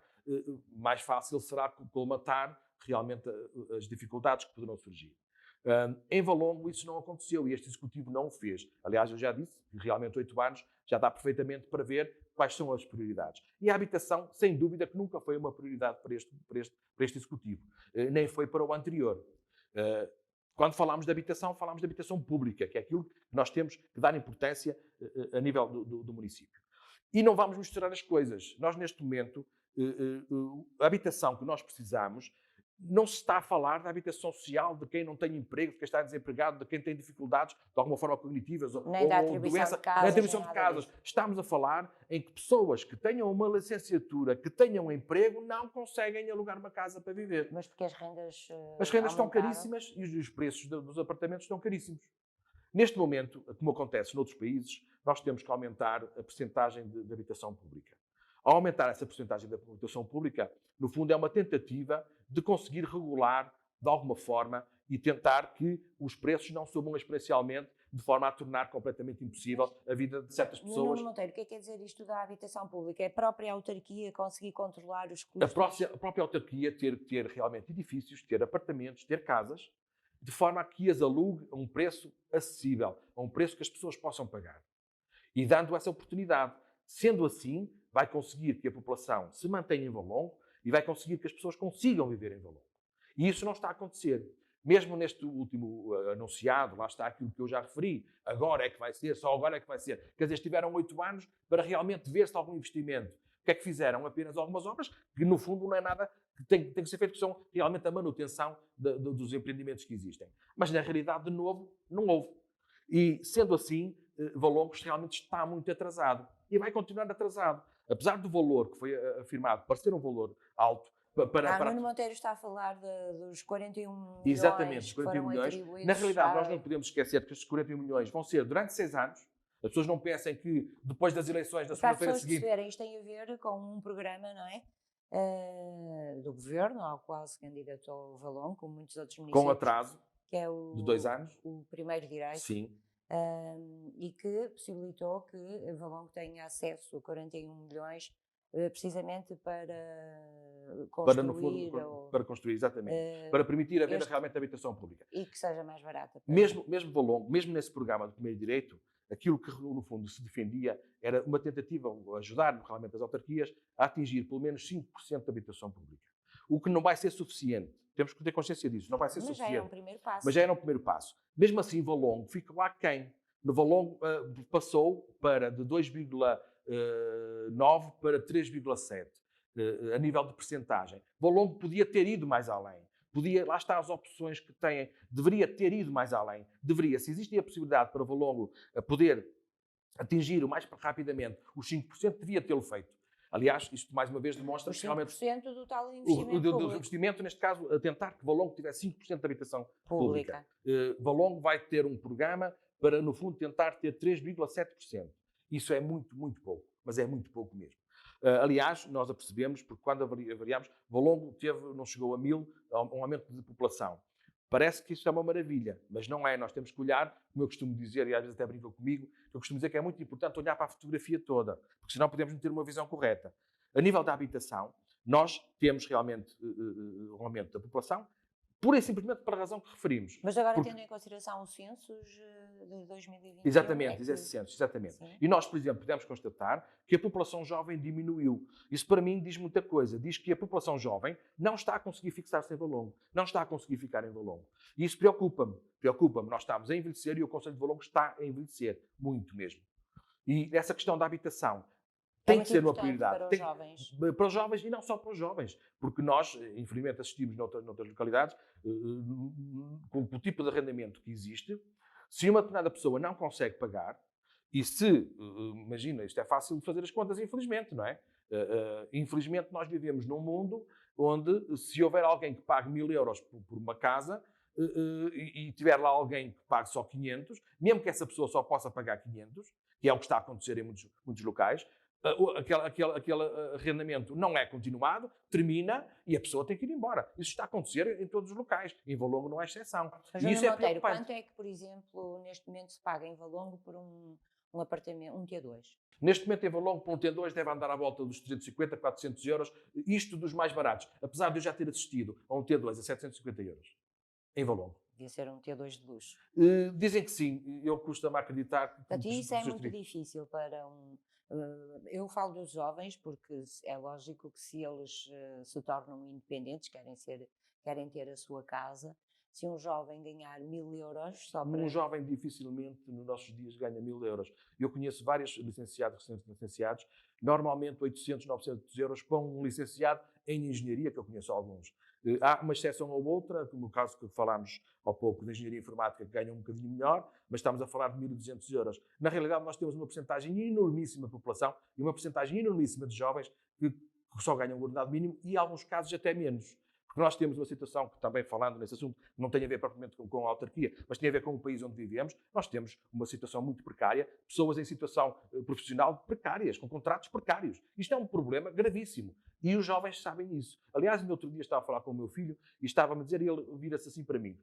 mais fácil será colmatar realmente as dificuldades que poderão surgir. Em Valongo isso não aconteceu e este executivo não o fez. Aliás, eu já disse que realmente 8 anos já dá perfeitamente para ver quais são as prioridades. E a habitação, sem dúvida, que nunca foi uma prioridade para este executivo, nem foi para o anterior. Quando falamos de habitação pública, que é aquilo que nós temos que dar importância a nível do município. E não vamos misturar as coisas. Nós, neste momento, a habitação que nós precisamos, não se está a falar da habitação social de quem não tem emprego, de quem está desempregado, de quem tem dificuldades de alguma forma cognitivas ou doença, nem da atribuição de casas. Estamos a falar em que pessoas que tenham uma licenciatura, que tenham um emprego, não conseguem alugar uma casa para viver. Mas porque as rendas estão caríssimas e os preços dos apartamentos estão caríssimos. Neste momento, como acontece noutros países, nós temos que aumentar a percentagem de habitação pública. Ao aumentar essa percentagem da habitação pública, no fundo é uma tentativa de conseguir regular de alguma forma e tentar que os preços não subam exponencialmente de forma a tornar completamente impossível a vida de certas pessoas. Nuno Monteiro, o que é que quer dizer isto da habitação pública? É a própria autarquia conseguir controlar os custos? A própria autarquia ter realmente edifícios, ter apartamentos, ter casas, de forma a que as alugue a um preço acessível, a um preço que as pessoas possam pagar. E dando essa oportunidade. Sendo assim, vai conseguir que a população se mantenha em Valongo e vai conseguir que as pessoas consigam viver em Valongo. E isso não está a acontecer. Mesmo neste último anunciado, lá está aquilo que eu já referi, agora é que vai ser, só agora é que vai ser. Quer dizer, tiveram 8 anos para realmente ver-se algum investimento. O que é que fizeram? Apenas algumas obras, que no fundo não é nada que tem que ser feito, que são realmente a manutenção dos empreendimentos que existem. Mas na realidade, de novo, não houve. E sendo assim, Valongo realmente está muito atrasado. E vai continuar atrasado. Apesar do valor que foi afirmado parecer um valor alto, Nuno Monteiro está a falar dos 41 milhões. Exatamente, os 41 que milhões. atribuídos. Na realidade, nós não podemos esquecer que estes 41 milhões vão ser durante 6 anos. As pessoas não pensem que depois das eleições da segunda-feira seguinte... Para as pessoas perceberem, isto tem a ver com um programa, não é? Do governo, ao qual se candidatou o Valongo, como muitos outros municípios. Com atraso que é de 2 anos. O primeiro direito. Sim. E que possibilitou que Valongo tenha acesso a 41 milhões precisamente para construir. Para construir, exatamente. Para permitir haver realmente habitação pública. E que seja mais barata. Mesmo Valongo, mesmo nesse programa do primeiro direito, aquilo que no fundo se defendia era uma tentativa de ajudar realmente as autarquias a atingir pelo menos 5% de habitação pública. O que não vai ser suficiente. Temos que ter consciência disso. Não vai ser suficiente. Mas já era um primeiro passo. Mas já era um primeiro passo. Mesmo assim, Valongo fica lá quem? No Valongo passou de 2,9 para 3,7 a nível de percentagem. Valongo podia ter ido mais além. Lá está as opções que têm. Deveria ter ido mais além. Se existe a possibilidade para Valongo poder atingir o mais rapidamente os 5%, devia tê-lo feito. Aliás, isto mais uma vez demonstra que realmente... 5% do tal investimento do investimento, neste caso, a tentar que Valongo tivesse 5% de habitação pública. Valongo vai ter um programa para, no fundo, tentar ter 3,7%. Isso é muito, muito pouco, mas é muito pouco mesmo. Aliás, nós apercebemos, porque quando avaliámos, Valongo não chegou a 1000, um aumento de população. Parece que isso é uma maravilha, mas não é. Nós temos que olhar, como eu costumo dizer, e às vezes até brincam comigo, eu costumo dizer que é muito importante olhar para a fotografia toda, porque senão podemos não ter uma visão correta. A nível da habitação, nós temos realmente um aumento da população, pura e simplesmente pela razão que referimos. Mas agora, Porque- tendo em consideração os censos de 2021... Exatamente, é esses censos, exatamente. Sim. E nós, por exemplo, podemos constatar que a população jovem diminuiu. Isso para mim diz muita coisa. Diz que a população jovem não está a conseguir fixar-se em Valongo, não está a conseguir ficar em Valongo. E isso preocupa-me. Preocupa-me. Nós estamos a envelhecer e o Concelho de Valongo está a envelhecer, muito mesmo. E essa questão da habitação tem muito que ser uma importante prioridade. para os jovens. Para os jovens e não só para os jovens, porque nós, infelizmente, assistimos noutras localidades, com o tipo de arrendamento que existe, se uma determinada pessoa não consegue pagar, e se, imagina, isto é fácil de fazer as contas, infelizmente, não é? Infelizmente, nós vivemos num mundo onde, se houver alguém que pague 1000 euros por uma casa, e tiver lá alguém que pague só 500, mesmo que essa pessoa só possa pagar 500, que é o que está a acontecer em muitos locais, aquele arrendamento não é continuado, termina e a pessoa tem que ir embora. Isso está a acontecer em todos os locais. Em Valongo não é exceção. Mas, E isso é Monteiro, preocupante. quanto é que, por exemplo, neste momento se paga em Valongo por um apartamento, um T2? Neste momento, em Valongo, para um T2 deve andar à volta dos 350, 400 euros, isto dos mais baratos, apesar de eu já ter assistido a um T2 a 750 euros, em Valongo. Devia ser um T2 de luxo. Dizem que sim, eu custa-me acreditar. Portanto, isso é muito difícil para eu falo dos jovens porque é lógico que se eles se tornam independentes, querem ter a sua casa, se um jovem ganhar 1000 euros só para... Um jovem dificilmente, nos nossos dias, ganha 1000 euros. Eu conheço vários licenciados, recentes licenciados, normalmente 800, 900 euros para um licenciado em engenharia, que eu conheço alguns. Há uma exceção ou outra, como o caso que falámos há pouco de engenharia informática, que ganha um bocadinho melhor, mas estamos a falar de 1200 euros. Na realidade, nós temos uma porcentagem enormíssima de população e uma porcentagem enormíssima de jovens que só ganham o ordenado mínimo e, em alguns casos, até menos. Porque nós temos uma situação que, também falando nesse assunto, não tem a ver propriamente com a autarquia, mas tem a ver com o país onde vivemos. Nós temos uma situação muito precária, pessoas em situação profissional precárias, com contratos precários. Isto é um problema gravíssimo. E os jovens sabem isso. Aliás, no outro dia estava a falar com o meu filho e estava-me a dizer, e ele vira-se assim para mim.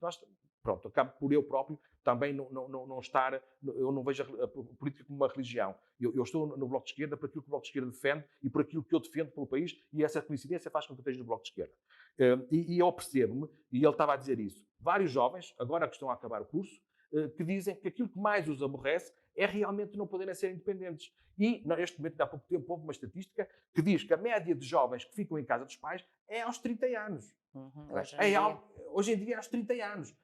Pronto, acabo por eu próprio também não estar, eu não vejo a política como uma religião. Eu estou no Bloco de Esquerda por aquilo que o Bloco de Esquerda defende e por aquilo que eu defendo pelo país, e essa coincidência faz com que eu esteja no Bloco de Esquerda. E eu percebo-me, e ele estava a dizer isso, vários jovens, agora que estão a acabar o curso, que dizem que aquilo que mais os aborrece é realmente não poderem ser independentes. E, neste momento, há pouco tempo, houve uma estatística que diz que a média de jovens que ficam em casa dos pais é aos 30 anos. Hoje em dia é aos 30 anos.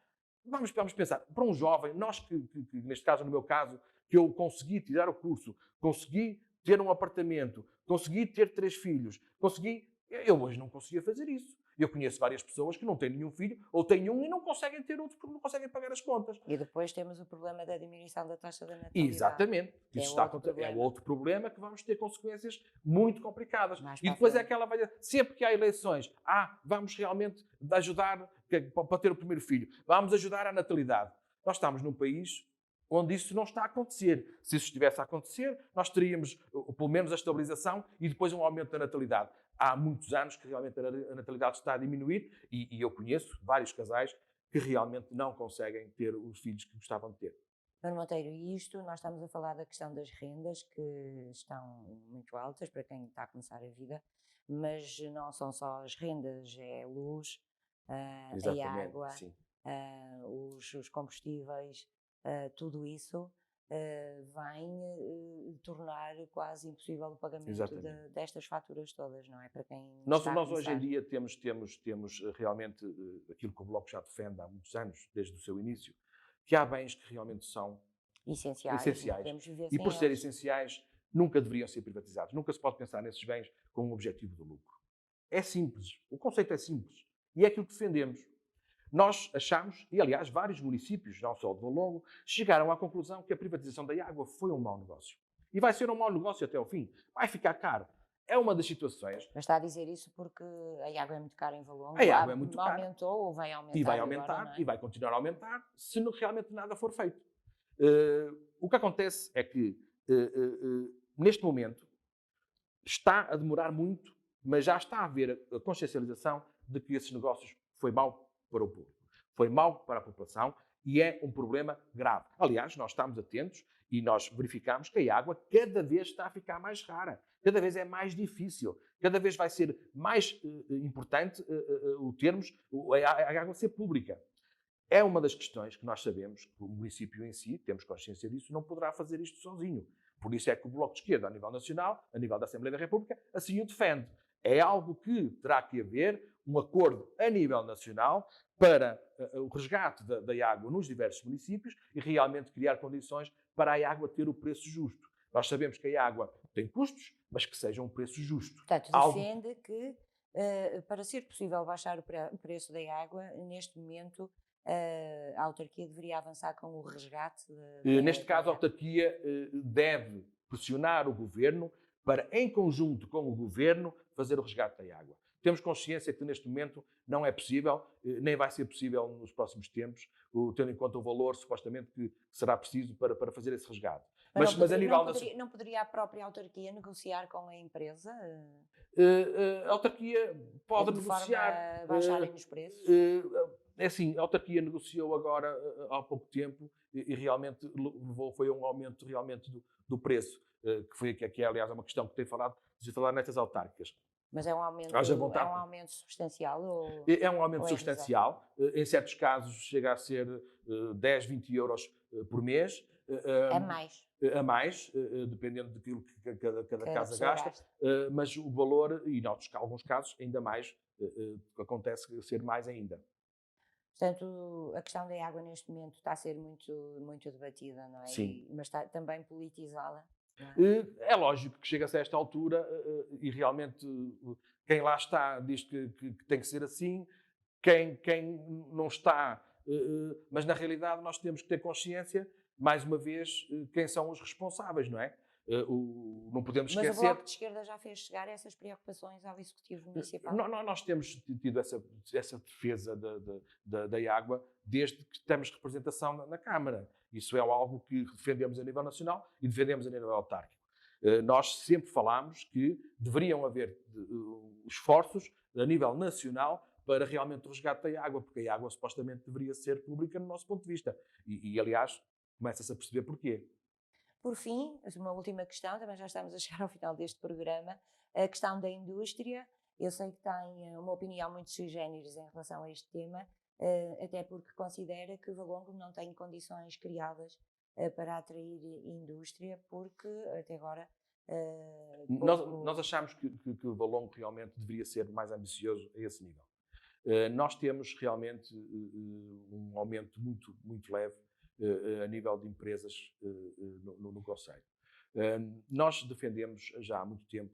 Vamos pensar, para um jovem, nós que, neste caso, no meu caso, que eu consegui tirar o curso, consegui ter um apartamento, consegui ter 3 filhos, eu hoje não conseguia fazer isso. Eu conheço várias pessoas que não têm nenhum filho, ou têm um e não conseguem ter outro porque não conseguem pagar as contas. E depois temos o problema da diminuição da taxa da natalidade. Exatamente. Isso é outro problema que vamos ter consequências muito complicadas. E depois é aquela velha, sempre que há eleições, vamos realmente ajudar para ter o primeiro filho, vamos ajudar a natalidade. Nós estamos num país onde isso não está a acontecer. Se isso estivesse a acontecer, nós teríamos pelo menos a estabilização e depois um aumento da natalidade. Há muitos anos que realmente a natalidade está a diminuir e eu conheço vários casais que realmente não conseguem ter os filhos que gostavam de ter. Nuno Monteiro, e isto, nós estamos a falar da questão das rendas que estão muito altas para quem está a começar a vida, mas não são só as rendas, é a luz, a água, os combustíveis, tudo isso vai tornar quase impossível o pagamento destas faturas todas, não é? Para quem nós hoje em dia temos realmente aquilo que o Bloco já defende há muitos anos, desde o seu início, que há bens que realmente são essenciais. E por serem essenciais, nunca deveriam ser privatizados. Nunca se pode pensar nesses bens com um objetivo de lucro. É simples. O conceito é simples. E é aquilo que defendemos. Nós achamos, e aliás vários municípios, não só de Valongo, chegaram à conclusão que a privatização da água foi um mau negócio. E vai ser um mau negócio até ao fim. Vai ficar caro. É uma das situações. Mas está a dizer isso porque a água é muito cara em Valongo? A água é muito cara. Aumentou ou vai aumentar? E vai aumentar, agora, e vai continuar a aumentar, se realmente nada for feito. O que acontece é que, neste momento, está a demorar muito, mas já está a haver a consciencialização de que esses negócios foi mau para o povo. Foi mau para a população e é um problema grave. Aliás, nós estamos atentos e nós verificamos que a água cada vez está a ficar mais rara, cada vez é mais difícil, cada vez vai ser mais importante o termos a água ser pública. É uma das questões que nós sabemos que o município em si, temos consciência disso, não poderá fazer isto sozinho. Por isso é que o Bloco de Esquerda, a nível nacional, a nível da Assembleia da República, assim o defende. É algo que terá que haver um acordo a nível nacional para o resgate da água nos diversos municípios e realmente criar condições para a água ter o preço justo. Nós sabemos que a água tem custos, mas que seja um preço justo. Portanto, defende que para ser possível baixar o preço da água, neste momento a autarquia deveria avançar com o resgate? Neste caso, a autarquia deve pressionar o governo para, em conjunto com o governo, fazer o resgate da água. Temos consciência que neste momento não é possível, nem vai ser possível nos próximos tempos, tendo em conta o valor supostamente que será preciso para fazer esse resgate. Mas a nível não poderia a própria autarquia negociar com a empresa? A autarquia pode negociar. De forma a baixarem os preços? É assim, a autarquia negociou agora há pouco tempo e realmente foi um aumento realmente do preço, que é aliás uma questão que tem falado nestas autárquicas. Mas é um aumento substancial? É um aumento substancial. Em certos casos chega a ser 10, 20 euros por mês. A mais? A mais, dependendo daquilo que cada casa gasta. Mas o valor, e em alguns casos ainda mais, acontece ser mais ainda. Portanto, a questão da água neste momento está a ser muito, muito debatida, não é? Sim. Mas está também politizada. É lógico que chega-se a esta altura e realmente quem lá está diz que tem que ser assim, quem não está, mas na realidade nós temos que ter consciência, mais uma vez, quem são os responsáveis, não é? Não podemos esquecer... Mas o Bloco de Esquerda já fez chegar essas preocupações ao Executivo Municipal? Nós temos tido essa defesa da água desde que temos representação na Câmara. Isso é algo que defendemos a nível nacional e defendemos a nível autárquico. Nós sempre falámos que deveriam haver esforços a nível nacional para realmente o resgate da água, porque a água supostamente deveria ser pública no nosso ponto de vista. E aliás, começa-se a perceber porquê. Por fim, uma última questão, também já estamos a chegar ao final deste programa, a questão da indústria. Eu sei que tem uma opinião muito sui generis em relação a este tema, até porque considera que Valongo não tem condições criadas para atrair indústria, porque até agora... Nós achamos que o Valongo realmente deveria ser mais ambicioso a esse nível. Nós temos realmente um aumento muito, muito leve a nível de empresas no Conselho. Nós defendemos já há muito tempo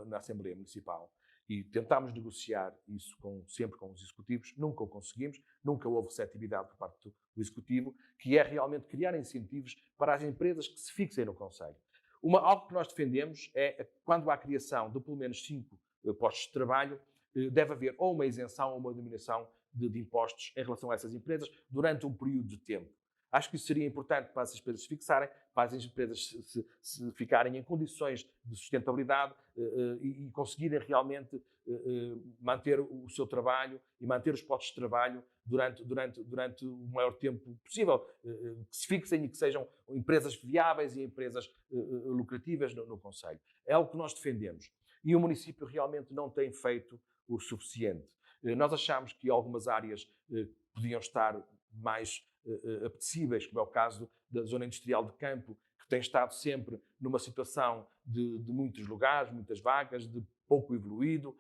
na Assembleia Municipal e tentámos negociar isso sempre com os executivos, nunca o conseguimos, nunca houve receptividade por parte do Executivo, que é realmente criar incentivos para as empresas que se fixem no Conselho. Algo que nós defendemos é, quando há criação de pelo menos 5 postos de trabalho, deve haver ou uma isenção ou uma diminuição de impostos em relação a essas empresas durante um período de tempo. Acho que isso seria importante para as empresas se fixarem, para as empresas se ficarem em condições de sustentabilidade e conseguirem realmente manter o seu trabalho e manter os postos de trabalho durante o maior tempo possível. Que se fixem e que sejam empresas viáveis e empresas lucrativas no Conselho. É algo que nós defendemos. E o município realmente não tem feito o suficiente. Nós achamos que algumas áreas podiam estar mais apetecíveis, como é o caso da zona industrial de Campo, que tem estado sempre numa situação de muitos lugares, muitas vagas, de pouco evoluído.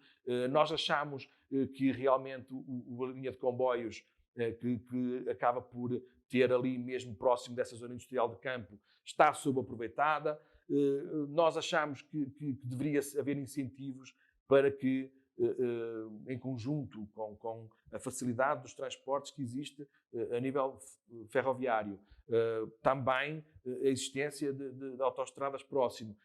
Nós achamos que realmente a linha de comboios, que acaba por ter ali mesmo próximo dessa zona industrial de Campo, está subaproveitada. Nós achamos que deveria haver incentivos para que, em conjunto com a facilidade dos transportes que existe a nível ferroviário, também a existência de autoestradas próximo,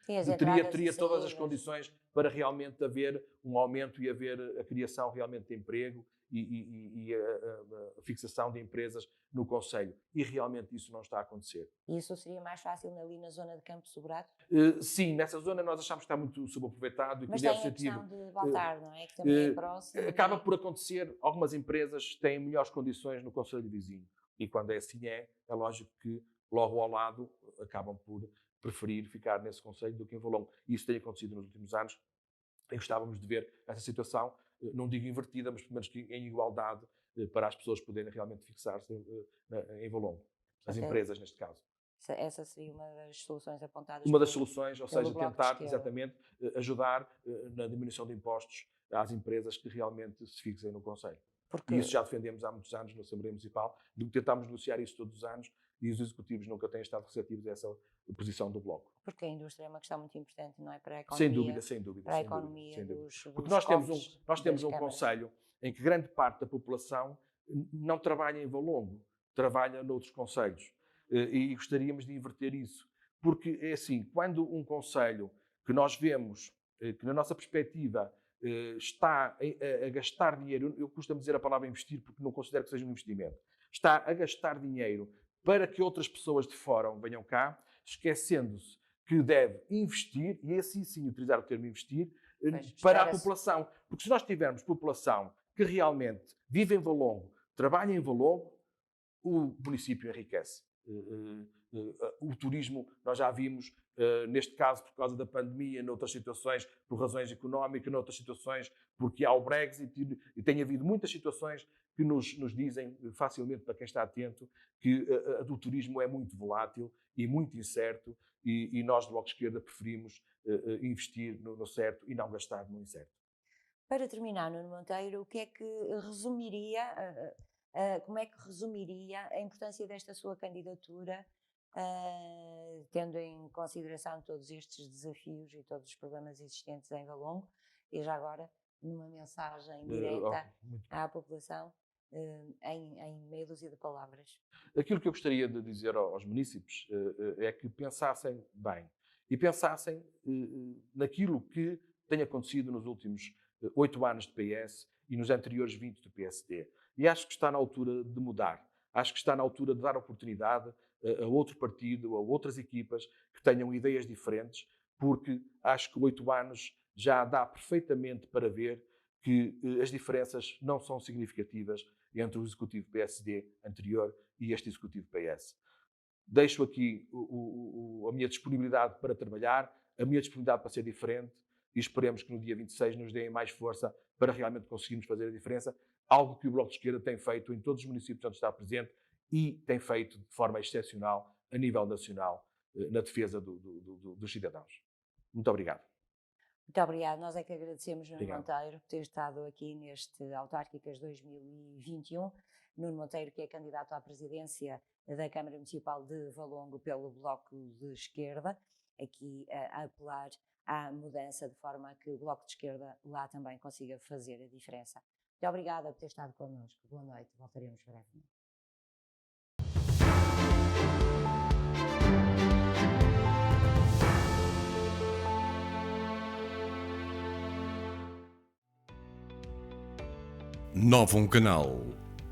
teria todas as condições para realmente haver um aumento e haver a criação realmente de emprego e a fixação de empresas no Conselho. E realmente isso não está a acontecer. E isso seria mais fácil ali na zona de Campo Sobrado? Sim, nessa zona nós achamos que está muito subaproveitado. Mas tem a questão de Baltar, não é? Que também é próximo. Acaba por acontecer, algumas empresas têm melhores condições no Conselho Vizinho. E quando é assim é lógico que logo ao lado acabam por preferir ficar nesse concelho do que em Valongo. E isso tem acontecido nos últimos anos. E gostávamos de ver essa situação, não digo invertida, mas pelo menos em igualdade, para as pessoas poderem realmente fixar-se em Valongo. As empresas, neste caso. Essa seria uma das soluções apontadas. Uma das soluções, ou seja, Bloco de tentar Esquerda. exatamente ajudar na diminuição de impostos às empresas que realmente se fixem no concelho. Porque... E isso já defendemos há muitos anos na Assembleia Municipal, tentámos negociar isso todos os anos e os executivos nunca têm estado receptivos a essa posição do Bloco. Porque a indústria é uma questão muito importante, não é? Para a economia. Sem dúvida. Para a economia dos Porque nós temos um concelho em que grande parte da população não trabalha em Valongo, trabalha noutros concelhos. E gostaríamos de inverter isso. Porque é assim, quando um concelho que nós vemos, que na nossa perspectiva está a gastar dinheiro, eu costumo dizer a palavra investir porque não considero que seja um investimento, está a gastar dinheiro para que outras pessoas de fora venham cá, esquecendo-se que deve investir, e assim sim utilizar o termo investir, para a população. Porque se nós tivermos população que realmente vive em Valongo, trabalha em Valongo, o município enriquece. O turismo, nós já vimos, neste caso por causa da pandemia, noutras situações por razões económicas, noutras situações porque há o Brexit, e tem havido muitas situações que nos dizem facilmente, para quem está atento, que o turismo é muito volátil e muito incerto, e nós do Bloco de Esquerda preferimos investir no certo e não gastar no incerto. Para terminar, Nuno Monteiro, o que é que resumiria... como é que resumiria a importância desta sua candidatura, tendo em consideração todos estes desafios e todos os problemas existentes em Valongo, e já agora numa mensagem direta à população, em meia dúzia de palavras? Aquilo que eu gostaria de dizer aos munícipes é que pensassem bem e pensassem naquilo que tem acontecido nos últimos 8 anos de PS e nos anteriores 20 do PSD. E acho que está na altura de mudar. Acho que está na altura de dar oportunidade a outro partido, a outras equipas que tenham ideias diferentes, porque acho que 8 anos já dá perfeitamente para ver que as diferenças não são significativas entre o Executivo PSD anterior e este Executivo PS. Deixo aqui a minha disponibilidade para trabalhar, a minha disponibilidade para ser diferente, e esperemos que no dia 26 nos deem mais força para realmente conseguirmos fazer a diferença, algo que o Bloco de Esquerda tem feito em todos os municípios onde está presente e tem feito de forma excepcional a nível nacional na defesa dos cidadãos. Muito obrigado. Muito obrigado. Nós é que agradecemos, Nuno Obrigado. Monteiro, por ter estado aqui neste Autárquicas 2021. Nuno Monteiro, que é candidato à presidência da Câmara Municipal de Valongo pelo Bloco de Esquerda, aqui a apelar à mudança de forma a que o Bloco de Esquerda lá também consiga fazer a diferença. Muito obrigada por ter estado connosco. Boa noite. Voltaremos brevemente. Novum Canal.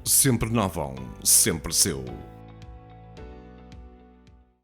Sempre Novum, sempre seu.